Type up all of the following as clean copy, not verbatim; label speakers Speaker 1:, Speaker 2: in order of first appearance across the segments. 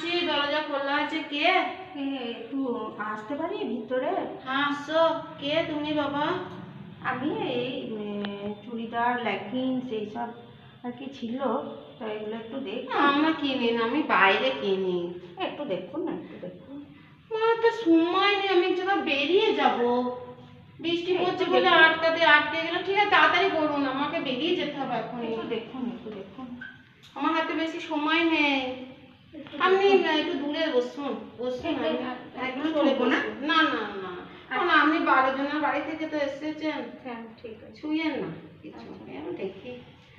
Speaker 1: আসছি, দরজা খোলা আছে। কে?
Speaker 2: একটু আসতে পারি ভিতরে?
Speaker 1: হ্যাঁ আসো। কে তুমি বাবা?
Speaker 2: আমি এই চুড়িদার লেগিংস এইসব আর কি ছিল, তো এগুলো একটু দেখুন।
Speaker 1: আমরা কিনি না, আমি বাইরে কিনি।
Speaker 2: একটু দেখুন না, একটু দেখুন।
Speaker 1: আমার তো সময় নেই, আমি এক জায়গায় বেরিয়ে যাব। বৃষ্টি পড়ছে বলে আটকে গেলাম। ঠিক আছে তাড়াতাড়ি করুন, আমাকে বেরিয়ে যেতে হবে এখন।
Speaker 2: একটু দেখুন, একটু দেখুন।
Speaker 1: আমার হাতে বেশি সময় নেই। আপনি একটু দূরে বসুন, বসুন।
Speaker 2: এগুলো
Speaker 1: চলে
Speaker 2: ছুঁবো না?
Speaker 1: না না না না, আপনি 12 জনের বাড়ি থেকে তো এসেছেন।
Speaker 2: হ্যাঁ ঠিক আছে।
Speaker 1: ছুঁয়েন না কিছু। আমি দেখি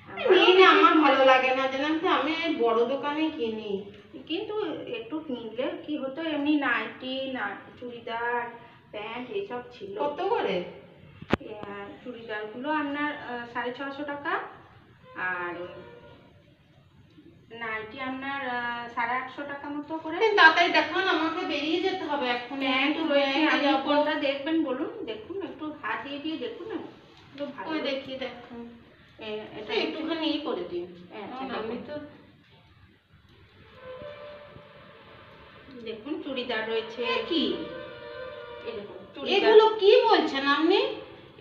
Speaker 2: আমারও
Speaker 1: নিই না, আমার ভালো লাগে না, জানেন তো। আমি বড় দোকানে কিনি।
Speaker 2: কিন্তু একটু কিনলে কি হতো, এমনি নাইটি না চুড়িদার প্যান্ট এসব ছিল।
Speaker 1: কত করে?
Speaker 2: চুড়িদারগুলো আপনার 650 টাকা, আর নাইটি আপনার 850 টাকা মতো করে।
Speaker 1: তাড়াতাড়ি দেখান, আমাকে বেরিয়ে যেতে হবে এখন।
Speaker 2: প্যান্ট রয়েছে, আপনি
Speaker 1: যাবো।
Speaker 2: কোনটা দেখবেন বলুন? দেখুন, একটু হাত দিয়ে দেখুন না, একটু ভালো।
Speaker 1: ওই দেখি, দেখুন।
Speaker 2: এটা
Speaker 1: একটুখানি ই করে দিন। আমি তো
Speaker 2: দেখুন চুড়িদার রয়েছে।
Speaker 1: কি
Speaker 2: এই দেখুন
Speaker 1: এগুলো কি বলছেন আপনি?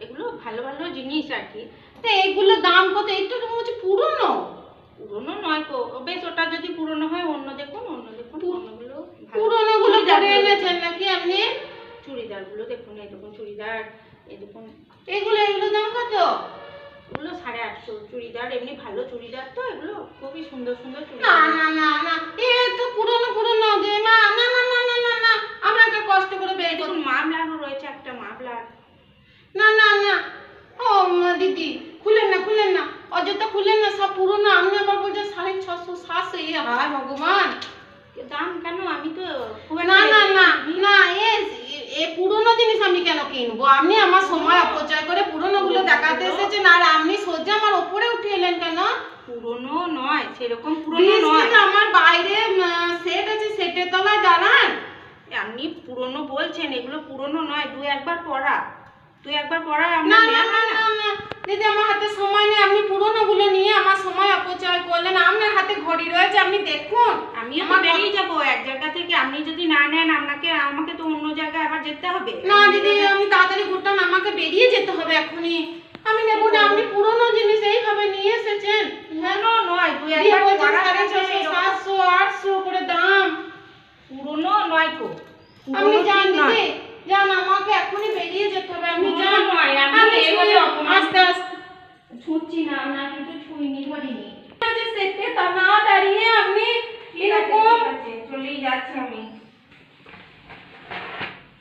Speaker 2: এগুলো ভালো ভালো জিনিস আর কি।
Speaker 1: তো এগুলো দাম কত? একটু তো মনে হচ্ছে পুরনো।
Speaker 2: পুরনো নয় তো, বেশ ওটা যদি পুরনো হয় অন্য দেখুন, অন্য দেখুন। অন্যগুলো
Speaker 1: পুরনো গুলো ধরে এনেছেন নাকি আপনি?
Speaker 2: চুড়িদার গুলো দেখুন, এই দেখুন চুড়িদার, এই দেখুন।
Speaker 1: এগুলো দাম কত?
Speaker 2: এগুলো 850। চুড়িদার এমনি ভালো চুড়িদার তো, এগুলো খুবই সুন্দর সুন্দর
Speaker 1: না
Speaker 2: চুড়িদার।
Speaker 1: না না না, এ তো পুরনো যে মা। না না না না না না, আমাকে কষ্ট করে বের করুন।
Speaker 2: দেখুন মাফলারও রয়েছে, একটা মাফলার।
Speaker 1: না না না, ও দিদি খুলেন না, অযথা খুলেন না, সব পুরনো। আপনি আবার বলছেন 650 700। হায় ভগবান,
Speaker 2: দাম কেন? আমি তো খুব
Speaker 1: না
Speaker 2: একটা
Speaker 1: না না না, এ পুরনো জিনিস আমি কেন কিনবো? আপনি আমার সময় অপচয় করে পুরনো গুলো দেখাতে এসেছেন, আর আপনি সোজা আমার উপরে উঠে এলেন কেন?
Speaker 2: পুরনো নয়, সেরকম পুরনো নয়।
Speaker 1: আমার বাইরে সেট আছে, সেটের তলায় দাঁড়ান।
Speaker 2: আপনি পুরনো বলছেন, এগুলো পুরনো নয়, দুই একবার পরা
Speaker 1: না না না না না দিদি, আমার হাতে সময় নেই। আপনি পুরনো গুলো নিয়ে আমার সময় অপচয় করলেন। আপনার হাতে ঘড়ি রয়েছে, আপনি দেখুন।
Speaker 2: আমিও তো বেরিয়ে যাবো এক জায়গা থেকে, আপনি যদি না নেন আমাকে তো অন্য জায়গায় আবার যেতে হবে।
Speaker 1: না দিদি, আমি তাড়াতাড়ি ঘুরতাম, আমাকে বেরিয়ে যেতে হবে এখনই। আমি নেব না। আপনি পুরনো জিনিস এইভাবে নিয়ে এসেছেন।
Speaker 2: পুরনো নয়, দুই
Speaker 1: দিয়ে
Speaker 2: একবার
Speaker 1: বলছেন
Speaker 2: পরা
Speaker 1: 650 700 800 করে দাম।
Speaker 2: পুরনো নয় তো।
Speaker 1: আপনি যান দিদি, যান, আমাকে এখনই বেরিয়ে যেতে হবে। আপনি যান। আস্তে আস্তে ছুঁচ্ছি না, আপনার কিছু ছুঁইনি, ধরিনি। সেটে তা না দাঁড়িয়ে আপনি এরকম
Speaker 2: চলেই যাচ্ছি আমি।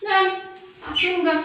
Speaker 1: যান। আসুন গা।